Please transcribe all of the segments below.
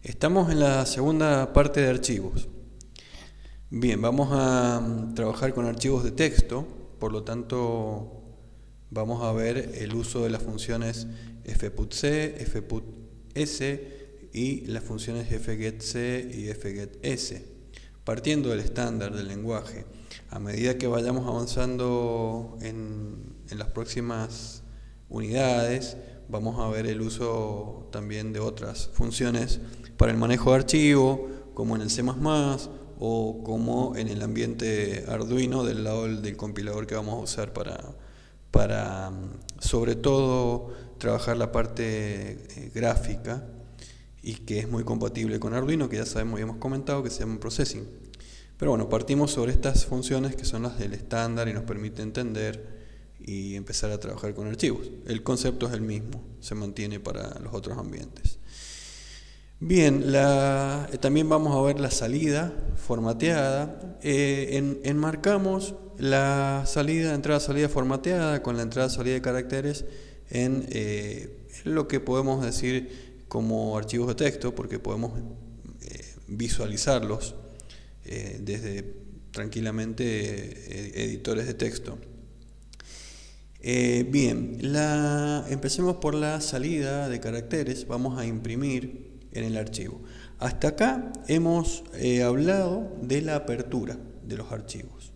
Estamos en la segunda parte de archivos. Bien, vamos a trabajar con archivos de texto, por lo tanto vamos a ver el uso de las funciones fputc, fputs y las funciones fgetc y fgets, partiendo del estándar del lenguaje. A medida que vayamos avanzando en las próximas unidades, vamos a ver el uso también de otras funciones para el manejo de archivo, como en el C++ o como en el ambiente Arduino del lado del compilador que vamos a usar para sobre todo trabajar la parte gráfica, y que es muy compatible con Arduino, que ya sabemos y hemos comentado que se llama Processing. Pero bueno, partimos sobre estas funciones que son las del estándar y nos permite entender y empezar a trabajar con archivos. El concepto es el mismo, se mantiene para los otros ambientes. Bien, también vamos a ver la salida formateada. Enmarcamos la entrada-salida formateada con la entrada-salida de caracteres en lo que podemos decir como archivos de texto, porque podemos visualizarlos desde tranquilamente editores de texto. Bien, empecemos por la salida de caracteres. Vamos a imprimir en el archivo. Hasta acá hemos hablado de la apertura de los archivos,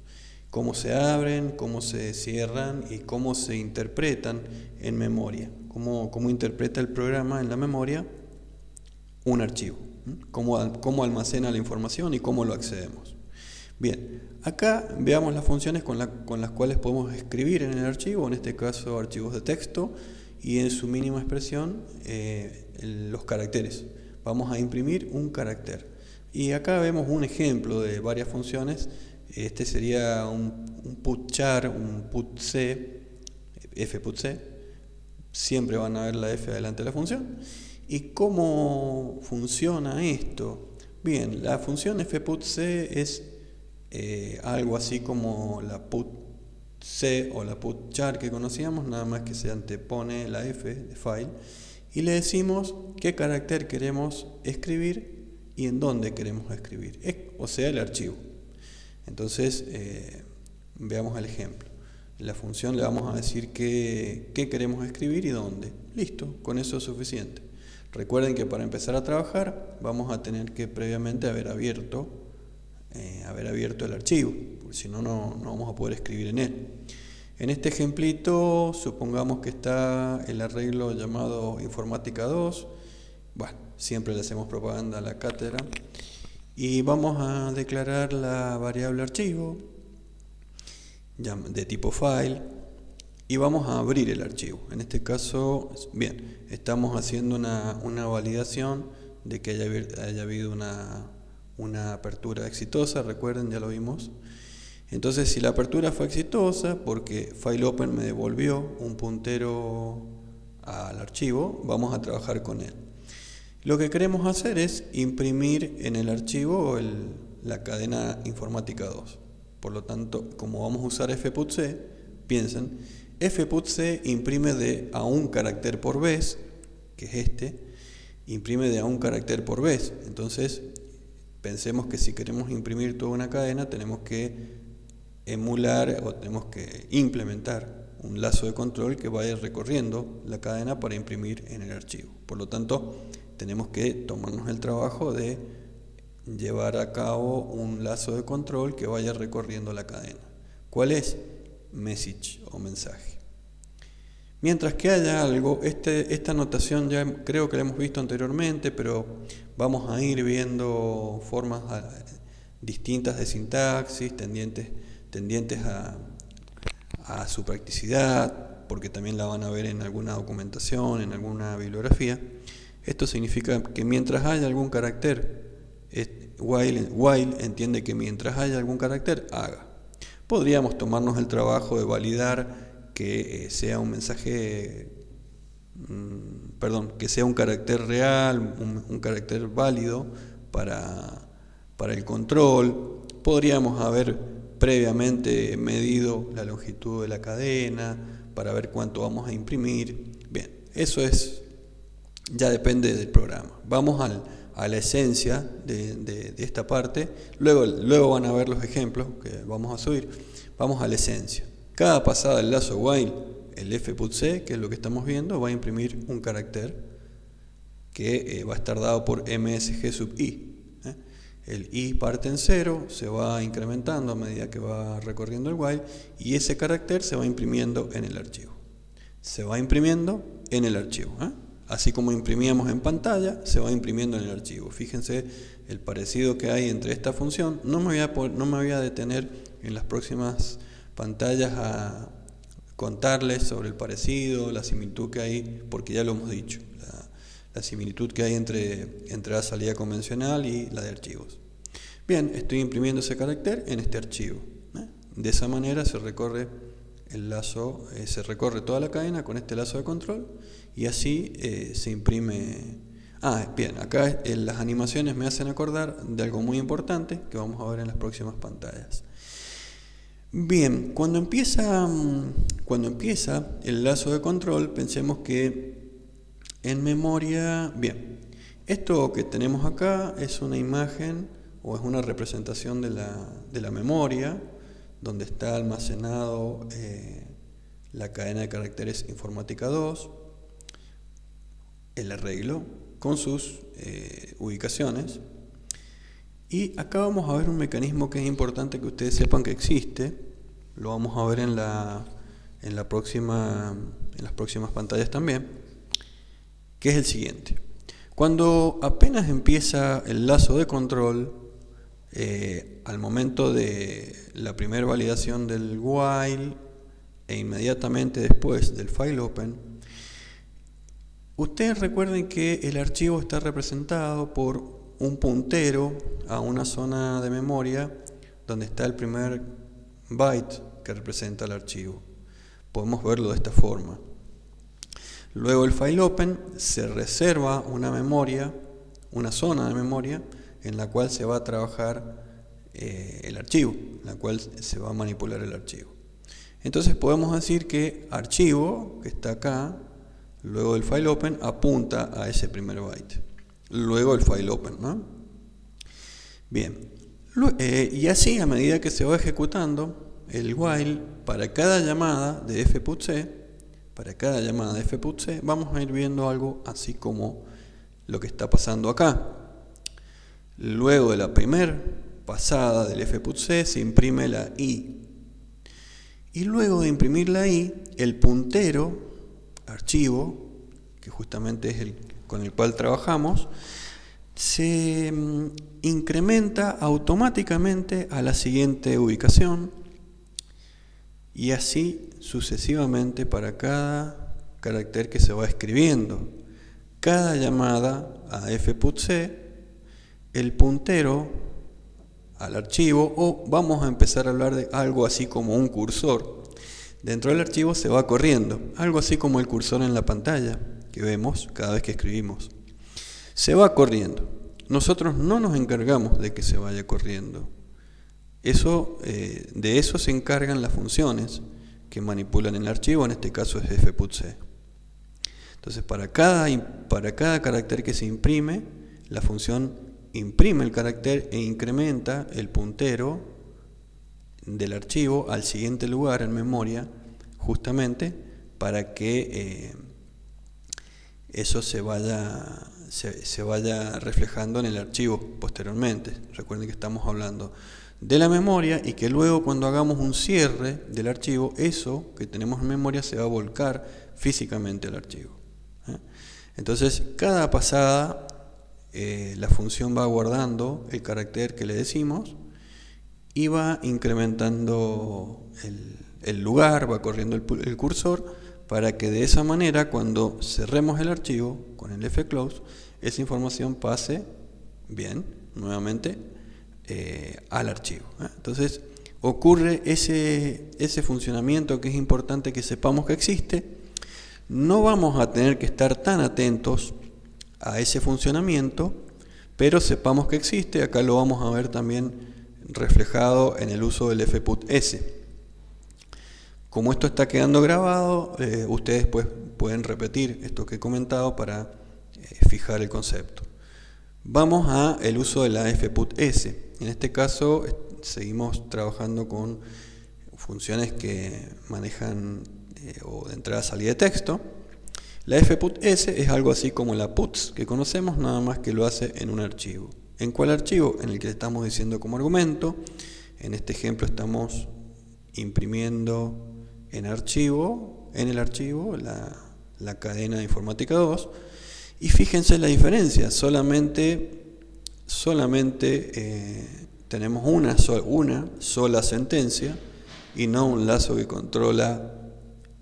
cómo se abren, cómo se cierran y cómo se interpretan en memoria, cómo interpreta el programa en la memoria un archivo, cómo almacena la información y cómo lo accedemos. Bien, acá veamos las funciones con las cuales podemos escribir en el archivo, en este caso archivos de texto, y en su mínima expresión los caracteres. Vamos a imprimir un carácter. Y acá vemos un ejemplo de varias funciones. Este sería un putchar, un putc, fputc. Siempre van a ver la f adelante de la función. ¿Y cómo funciona esto? Bien, la función fputc es algo así como la putc o la putchar que conocíamos, nada más que se antepone la f de file y le decimos qué carácter queremos escribir y en dónde queremos escribir, o sea, el archivo. Entonces, veamos el ejemplo. En la función le vamos a decir qué queremos escribir y dónde. Listo, con eso es suficiente. Recuerden que para empezar a trabajar vamos a tener que previamente haber abierto el archivo, porque si no, no vamos a poder escribir en él. En este ejemplito, supongamos que está el arreglo llamado Informática 2. Bueno, siempre le hacemos propaganda a la cátedra. Y vamos a declarar la variable archivo de tipo file y vamos a abrir el archivo. En este caso, bien, estamos haciendo una validación de que haya habido una apertura exitosa. Recuerden, ya lo vimos. Entonces, si la apertura fue exitosa porque FileOpen me devolvió un puntero al archivo, vamos a trabajar con él. Lo que queremos hacer es imprimir en el archivo la cadena Informática 2. Por lo tanto, como vamos a usar fputc, piensen, fputc imprime de a un carácter por vez, que es este, imprime de a un carácter por vez. Entonces, pensemos que si queremos imprimir toda una cadena, tenemos que emular o tenemos que implementar un lazo de control que vaya recorriendo la cadena para imprimir en el archivo. Por lo tanto, tenemos que tomarnos el trabajo de llevar a cabo un lazo de control que vaya recorriendo la cadena. ¿Cuál es? Message o mensaje. Mientras que haya algo, esta notación ya creo que la hemos visto anteriormente, pero vamos a ir viendo formas distintas de sintaxis, tendientes a su practicidad, porque también la van a ver en alguna documentación, en alguna bibliografía. Esto significa que mientras haya algún carácter, while entiende que mientras haya algún carácter, haga. Podríamos tomarnos el trabajo de validar que sea un mensaje, que sea un carácter real, un carácter válido para el control. Podríamos haber previamente medido la longitud de la cadena para ver cuánto vamos a imprimir. Bien, eso ya depende del programa. Vamos a la esencia de esta parte. Luego van a ver los ejemplos que vamos a subir. Vamos a la esencia. Cada pasada del lazo while, el fputC, que es lo que estamos viendo, va a imprimir un carácter que va a estar dado por msg sub i. El i parte en 0, se va incrementando a medida que va recorriendo el while, y ese carácter se va imprimiendo en el archivo. Se va imprimiendo en el archivo. Así como imprimíamos en pantalla, se va imprimiendo en el archivo. Fíjense el parecido que hay entre esta función. No me voy a detener en las próximas pantallas a contarles sobre el parecido, la similitud que hay, porque ya lo hemos dicho. La similitud que hay entre la salida convencional y la de archivos. Bien, estoy imprimiendo ese carácter en este archivo. De esa manera se recorre el lazo, se recorre toda la cadena con este lazo de control y así se imprime. Bien, acá las animaciones me hacen acordar de algo muy importante que vamos a ver en las próximas pantallas. Bien, cuando empieza el lazo de control, pensemos que en memoria, bien, esto que tenemos acá es una imagen o es una representación de la memoria, donde está almacenado la cadena de caracteres informática 2, el arreglo con sus ubicaciones. Y acá vamos a ver un mecanismo que es importante que ustedes sepan que existe. Lo vamos a ver en las próximas pantallas también, que es el siguiente. Cuando apenas empieza el lazo de control, al momento de la primera validación del while e inmediatamente después del file open, ustedes recuerden que el archivo está representado por un puntero a una zona de memoria donde está el primer byte que representa el archivo. Podemos verlo de esta forma. Luego el file open se reserva una memoria, una zona de memoria en la cual se va a trabajar el archivo, en la cual se va a manipular el archivo. Entonces podemos decir que archivo, que está acá, luego del file open, apunta a ese primer byte. Luego el file open, ¿no? Bien, y así a medida que se va ejecutando el while, para cada llamada de fputC, vamos a ir viendo algo así como lo que está pasando acá. Luego de la primera pasada del fputC se imprime la i. Y luego de imprimir la i, el puntero, archivo, que justamente es el con el cual trabajamos, se incrementa automáticamente a la siguiente ubicación, y así sucesivamente para cada carácter que se va escribiendo. Cada llamada a fputC, el puntero al archivo, o vamos a empezar a hablar de algo así como un cursor. Dentro del archivo se va corriendo, algo así como el cursor en la pantalla que vemos cada vez que escribimos. Se va corriendo. Nosotros no nos encargamos de que se vaya corriendo. De eso se encargan las funciones que manipulan el archivo, en este caso es fputC. Entonces para cada carácter que se imprime, la función imprime el carácter e incrementa el puntero del archivo al siguiente lugar en memoria, justamente para que eso se vaya reflejando en el archivo posteriormente. Recuerden que estamos hablando de la memoria y que luego cuando hagamos un cierre del archivo, eso que tenemos en memoria se va a volcar físicamente al archivo. Entonces, cada pasada la función va guardando el carácter que le decimos y va incrementando el lugar, va corriendo el cursor, para que de esa manera cuando cerremos el archivo con el fclose, esa información pase bien nuevamente al archivo. Entonces ocurre ese funcionamiento que es importante que sepamos que existe. No vamos a tener que estar tan atentos a ese funcionamiento, pero sepamos que existe. Acá lo vamos a ver también reflejado en el uso del fputS. Como esto está quedando grabado, ustedes pues pueden repetir esto que he comentado para fijar el concepto. Vamos a el uso de la fputS. En este caso seguimos trabajando con funciones que manejan o de entrada salida de texto. La fputS es algo así como la puts que conocemos, nada más que lo hace en un archivo. ¿En cuál archivo? En el que estamos diciendo como argumento. En este ejemplo estamos imprimiendo en el archivo la cadena de informática 2. Y fíjense la diferencia, solamente tenemos una sola sentencia y no un lazo que controla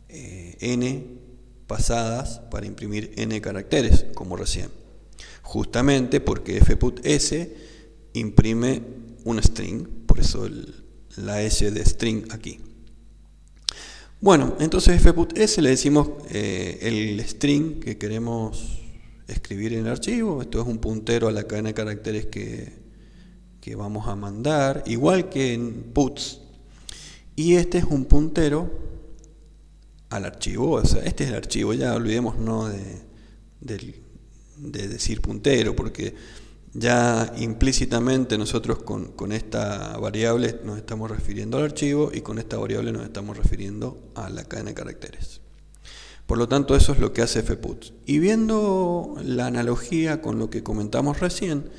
n pasadas para imprimir n caracteres, como recién. Justamente porque fputS imprime un string, por eso la S de string aquí. Bueno, entonces fputS le decimos el string que queremos escribir en el archivo. Esto es un puntero a la cadena de caracteres que vamos a mandar, igual que en puts. Y este es un puntero al archivo, o sea, este es el archivo, ya olvidémonos de decir puntero, porque ya implícitamente nosotros con esta variable nos estamos refiriendo al archivo y con esta variable nos estamos refiriendo a la cadena de caracteres. Por lo tanto, eso es lo que hace fputs. Y viendo la analogía con lo que comentamos recién,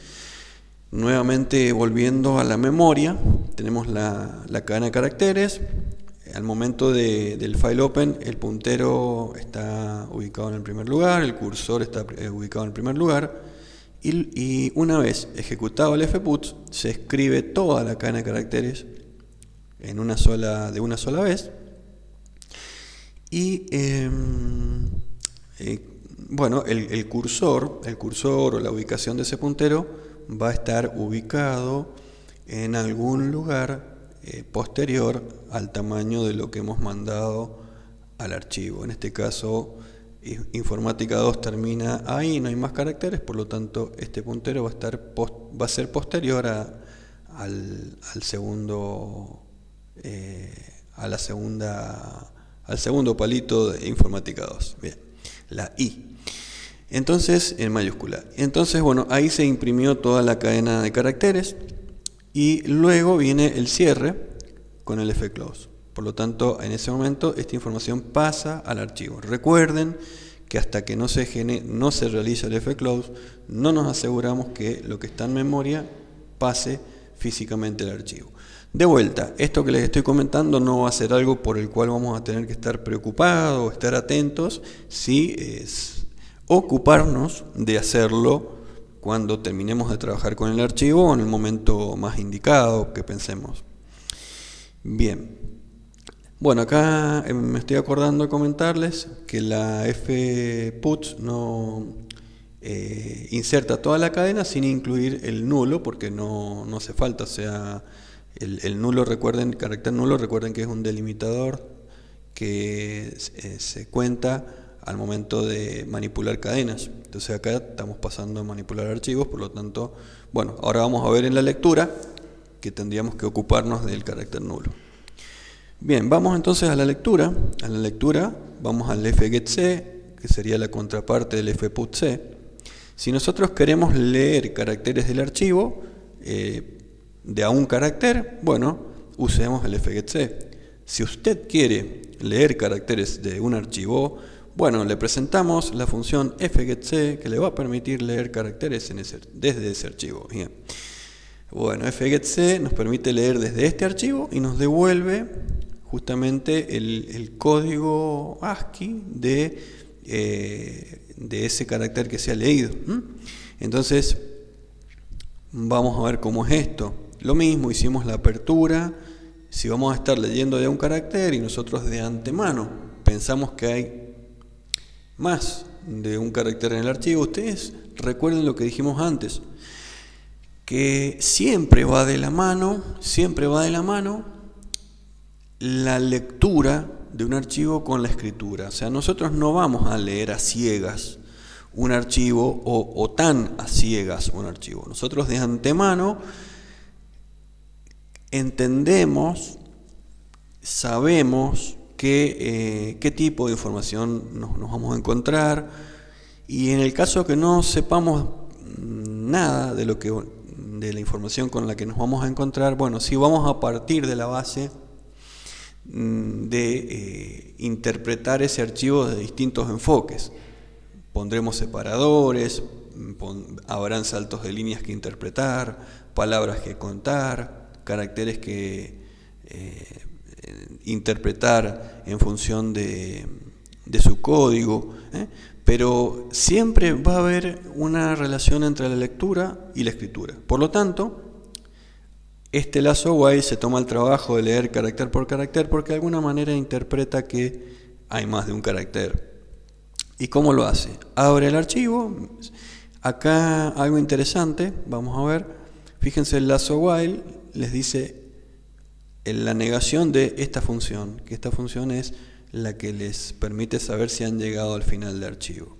nuevamente volviendo a la memoria, tenemos la cadena de caracteres. Al momento del file open, el puntero está ubicado en el primer lugar, el cursor está ubicado en el primer lugar, y una vez ejecutado el fputs, se escribe toda la cadena de caracteres de una sola vez. Y bueno, el cursor o la ubicación de ese puntero va a estar ubicado en algún lugar posterior al tamaño de lo que hemos mandado al archivo. En este caso, informática 2 termina ahí, no hay más caracteres, por lo tanto este puntero va a ser posterior al segundo palito de informática 2. Bien, la I. Entonces, en mayúscula. Entonces, bueno, ahí se imprimió toda la cadena de caracteres y luego viene el cierre con el fclose. Por lo tanto, en ese momento esta información pasa al archivo. Recuerden que hasta que no se realiza el fclose, no nos aseguramos que lo que está en memoria pase físicamente al archivo. De vuelta, esto que les estoy comentando no va a ser algo por el cual vamos a tener que estar preocupados o estar atentos, si es ocuparnos de hacerlo cuando terminemos de trabajar con el archivo o en el momento más indicado que pensemos. Bien, bueno, acá me estoy acordando de comentarles que la fputs no inserta toda la cadena sin incluir el nulo, porque no hace falta, o sea, el nulo, recuerden, carácter nulo, recuerden que es un delimitador que se cuenta al momento de manipular cadenas. Entonces acá estamos pasando a manipular archivos, por lo tanto, bueno, ahora vamos a ver en la lectura que tendríamos que ocuparnos del carácter nulo. Bien, vamos entonces a la lectura. A la lectura vamos al fgetc, que sería la contraparte del fputc. Si nosotros queremos leer caracteres del archivo, de a un carácter, bueno, usemos el fgetc. Si usted quiere leer caracteres de un archivo, bueno, le presentamos la función fgetc que le va a permitir leer caracteres desde ese archivo. Bien. Bueno, fgetc nos permite leer desde este archivo y nos devuelve justamente el código ASCII de ese carácter que se ha leído. Entonces, vamos a ver cómo es esto. Lo mismo, hicimos la apertura. Si vamos a estar leyendo de un carácter y nosotros de antemano pensamos que hay más de un carácter en el archivo, ustedes recuerden lo que dijimos antes, que siempre va de la mano la lectura de un archivo con la escritura. O sea, nosotros no vamos a leer a ciegas un archivo o tan a ciegas un archivo. Nosotros de antemano entendemos, sabemos qué tipo de información nos vamos a encontrar, y en el caso que no sepamos nada de de la información con la que nos vamos a encontrar. Bueno, si vamos a partir de la base de interpretar ese archivo de distintos enfoques. Pondremos separadores, habrán saltos de líneas que interpretar, palabras que contar, caracteres que interpretar en función de su código, pero siempre va a haber una relación entre la lectura y la escritura. Por lo tanto, este lazo while se toma el trabajo de leer carácter por carácter porque de alguna manera interpreta que hay más de un carácter. ¿Y cómo lo hace? Abre el archivo. Acá algo interesante, vamos a ver. Fíjense, el lazo while les dice en la negación de esta función, que esta función es la que les permite saber si han llegado al final del archivo.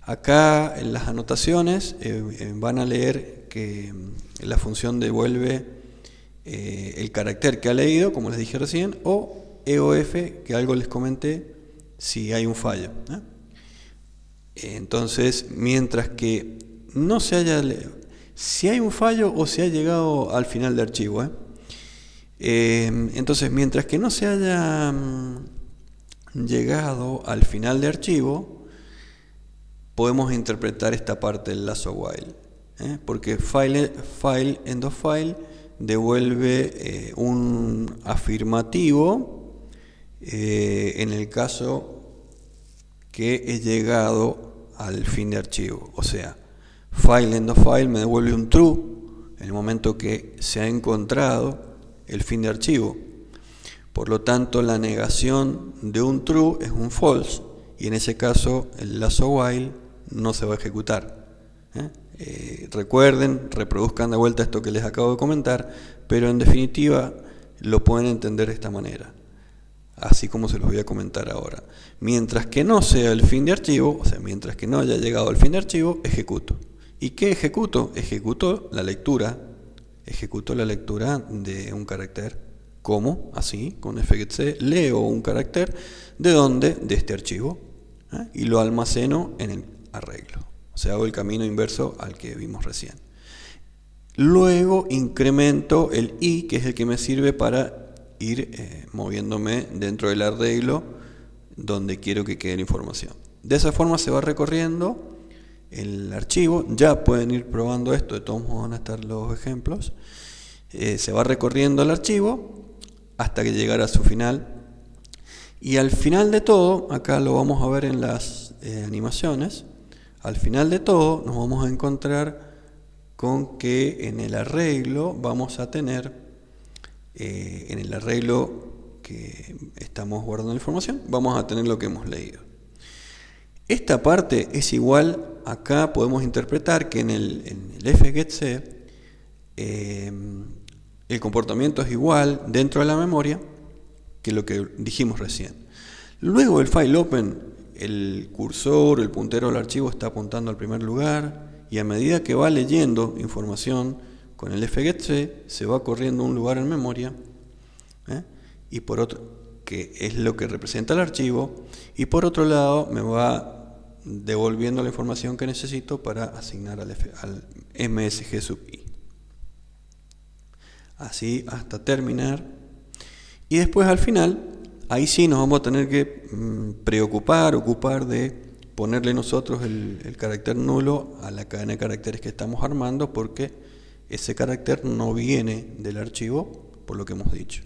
Acá en las anotaciones van a leer que la función devuelve el carácter que ha leído, como les dije recién, o EOF, que algo les comenté, si hay un fallo. Entonces, mientras que no se haya leído, si hay un fallo o se ha llegado al final del archivo. Entonces, mientras que no se haya llegado al final de archivo, podemos interpretar esta parte del lazo while, porque file end of file devuelve un afirmativo en el caso que he llegado al fin de archivo. O sea, file end of file me devuelve un true en el momento que se ha encontrado el fin de archivo. Por lo tanto, la negación de un true es un false, y en ese caso el lazo while no se va a ejecutar. Recuerden, reproduzcan de vuelta esto que les acabo de comentar, pero en definitiva lo pueden entender de esta manera, así como se los voy a comentar ahora. Mientras que no sea el fin de archivo, o sea, mientras que no haya llegado al fin de archivo, ejecuto. ¿Y qué ejecuto? Ejecuto la lectura de un carácter. ¿Cómo? Así, con fgetc leo un carácter. ¿De dónde? De este archivo. Y lo almaceno en el arreglo. O sea, hago el camino inverso al que vimos recién. Luego incremento el i, que es el que me sirve para ir moviéndome dentro del arreglo donde quiero que quede la información. De esa forma se va recorriendo el archivo. Ya pueden ir probando esto, de todos modos van a estar los ejemplos. Se va recorriendo el archivo hasta que llegara a su final. Y al final de todo, acá lo vamos a ver en las animaciones, al final de todo nos vamos a encontrar con que en el arreglo vamos a tener, en el arreglo que estamos guardando la información, vamos a tener lo que hemos leído. Esta parte es igual, acá podemos interpretar que en el fgetc el comportamiento es igual dentro de la memoria que lo que dijimos recién. Luego el file open, el cursor, el puntero del archivo está apuntando al primer lugar, y a medida que va leyendo información con el fgetc se va corriendo un lugar en memoria, y por otro, que es lo que representa el archivo, y por otro lado me va devolviendo la información que necesito para asignar al msg sub i. Así hasta terminar. Y después al final, ahí sí nos vamos a tener que ocupar de ponerle nosotros el carácter nulo a la cadena de caracteres que estamos armando, porque ese carácter no viene del archivo, por lo que hemos dicho.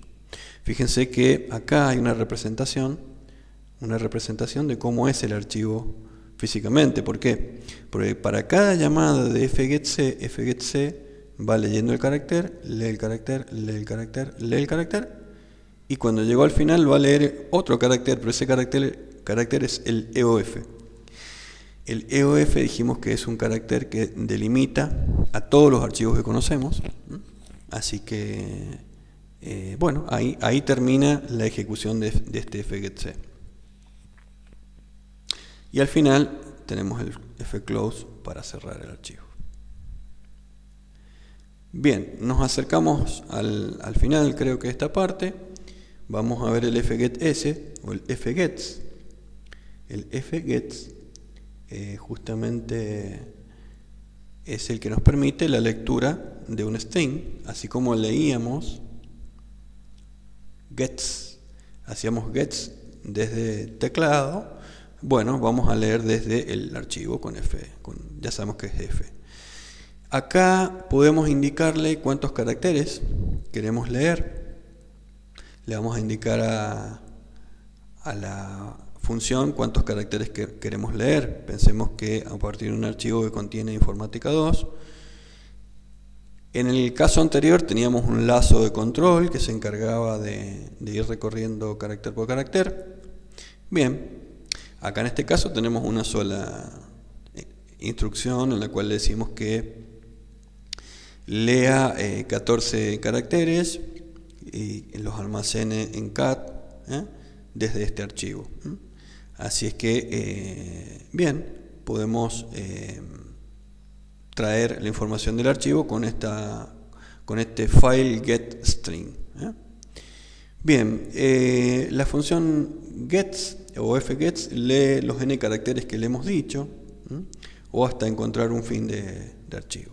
Fíjense que acá hay una representación de cómo es el archivo físicamente. ¿Por qué? Porque para cada llamada de fgetc va leyendo el carácter, lee el carácter, lee el carácter, lee el carácter, y cuando llegó al final va a leer otro carácter, pero ese carácter es el EOF. El EOF dijimos que es un carácter que delimita a todos los archivos que conocemos, así que bueno, ahí termina la ejecución de este fgetc. Y al final tenemos el fclose para cerrar el archivo. Bien, nos acercamos al final, creo que de esta parte. Vamos a ver el fgets o el fgets. El fgets justamente es el que nos permite la lectura de un string, así como leíamos gets, hacíamos gets desde teclado. Bueno, vamos a leer desde el archivo con F, ya sabemos que es F. Acá podemos indicarle cuántos caracteres queremos leer. Le vamos a indicar a la función cuántos caracteres queremos leer. Pensemos que a partir de un archivo que contiene informática 2. En el caso anterior teníamos un lazo de control que se encargaba de ir recorriendo carácter por carácter. Bien, acá en este caso tenemos una sola instrucción en la cual le decimos que lea 14 caracteres y los almacene en cat desde este archivo. Así es que, bien, podemos traer la información del archivo con este file get string. Bien, la función gets o fgets lee los n caracteres que le hemos dicho, o hasta encontrar un fin de archivo.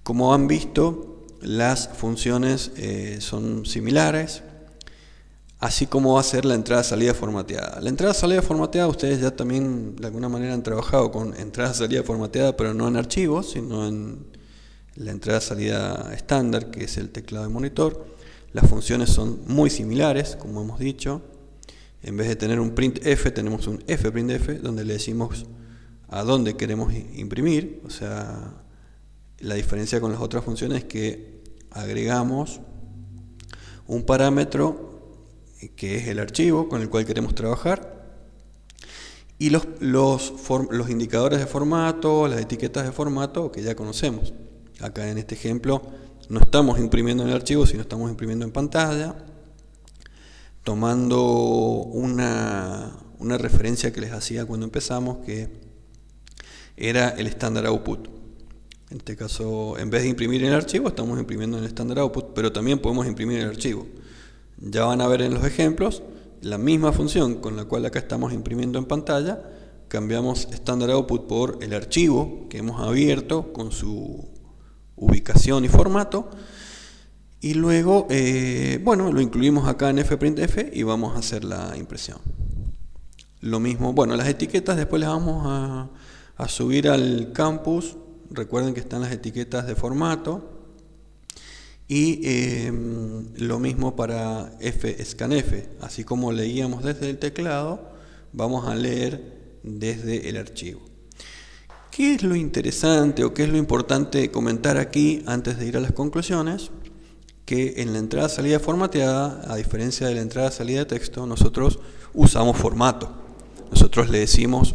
Como han visto, las funciones son similares, así como va a ser la entrada-salida formateada. La entrada-salida formateada, ustedes ya también de alguna manera han trabajado con entrada-salida formateada, pero no en archivos, sino en la entrada-salida estándar, que es el teclado de monitor. Las funciones son muy similares, como hemos dicho. En vez de tener un printf, tenemos un fprintf, donde le decimos a dónde queremos imprimir. O sea, la diferencia con las otras funciones es que agregamos un parámetro que es el archivo con el cual queremos trabajar, y los indicadores de formato, las etiquetas de formato que ya conocemos. Acá en este ejemplo no estamos imprimiendo en el archivo, sino estamos imprimiendo en pantalla, tomando una referencia que les hacía cuando empezamos, que era el standard output. En este caso, en vez de imprimir en el archivo, estamos imprimiendo en el standard output, pero también podemos imprimir en el archivo. Ya van a ver en los ejemplos la misma función con la cual acá estamos imprimiendo en pantalla. Cambiamos standard output por el archivo que hemos abierto con su ubicación y formato, y luego bueno, lo incluimos acá en fprintf y vamos a hacer la impresión. Lo mismo, bueno, las etiquetas después las vamos a subir al campus. Recuerden que están las etiquetas de formato. Y lo mismo para fscanf, así como leíamos desde el teclado, vamos a leer desde el archivo. ¿Qué es lo interesante o qué es lo importante comentar aquí antes de ir a las conclusiones? Que en la entrada-salida formateada, a diferencia de la entrada-salida de texto, nosotros usamos formato. Nosotros le decimos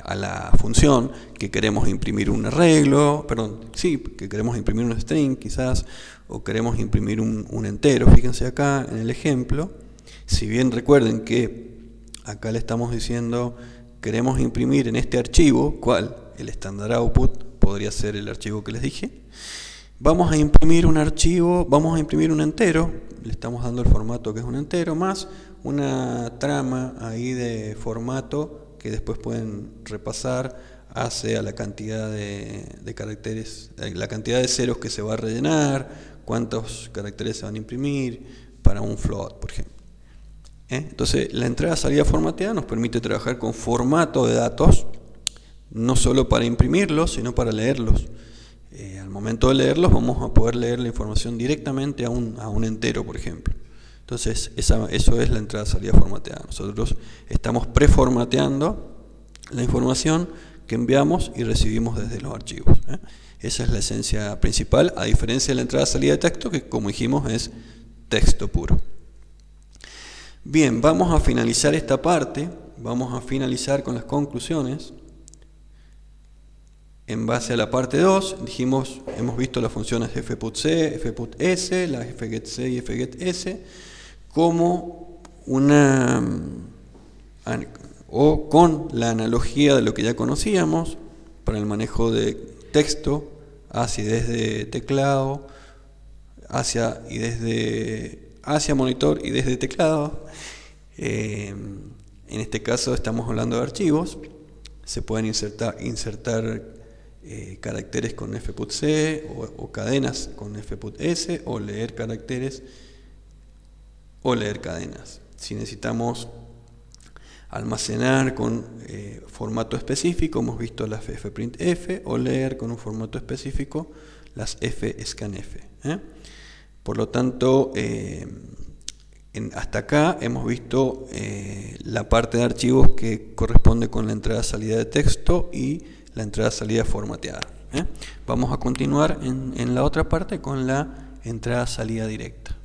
a la función que queremos imprimir un arreglo, que queremos imprimir un string quizás, o queremos imprimir un entero. Fíjense acá en el ejemplo, si bien recuerden que acá le estamos diciendo queremos imprimir en este archivo, ¿cuál? El standard output, podría ser el archivo que les dije. Vamos a imprimir un archivo, vamos a imprimir un entero, le estamos dando el formato que es un entero, más una trama ahí de formato que después pueden repasar hacia la cantidad de caracteres, la cantidad de ceros que se va a rellenar, cuántos caracteres se van a imprimir para un float, por ejemplo. Entonces, la entrada-salida formateada nos permite trabajar con formato de datos, no solo para imprimirlos, sino para leerlos. Al momento de leerlos vamos a poder leer la información directamente a un entero, por ejemplo. Entonces, eso es la entrada-salida formateada. Nosotros estamos preformateando la información que enviamos y recibimos desde los archivos. Esa es la esencia principal, a diferencia de la entrada-salida de texto, que como dijimos es texto puro. Bien, vamos a finalizar esta parte, vamos a finalizar con las conclusiones. En base a la parte 2, hemos visto las funciones fputc, fputs, las fgetc y fgets, como con la analogía de lo que ya conocíamos para el manejo de texto hacia y desde teclado, hacia monitor y desde teclado. En este caso estamos hablando de archivos. Se pueden insertar caracteres con fput-C o cadenas con fput-S, o leer caracteres o leer cadenas. Si necesitamos almacenar con formato específico, hemos visto las fprintf, o leer con un formato específico las fscanf. Por lo tanto, hasta acá hemos visto la parte de archivos que corresponde con la entrada-salida de texto y la entrada-salida formateada. Vamos a continuar en la otra parte con la entrada-salida directa.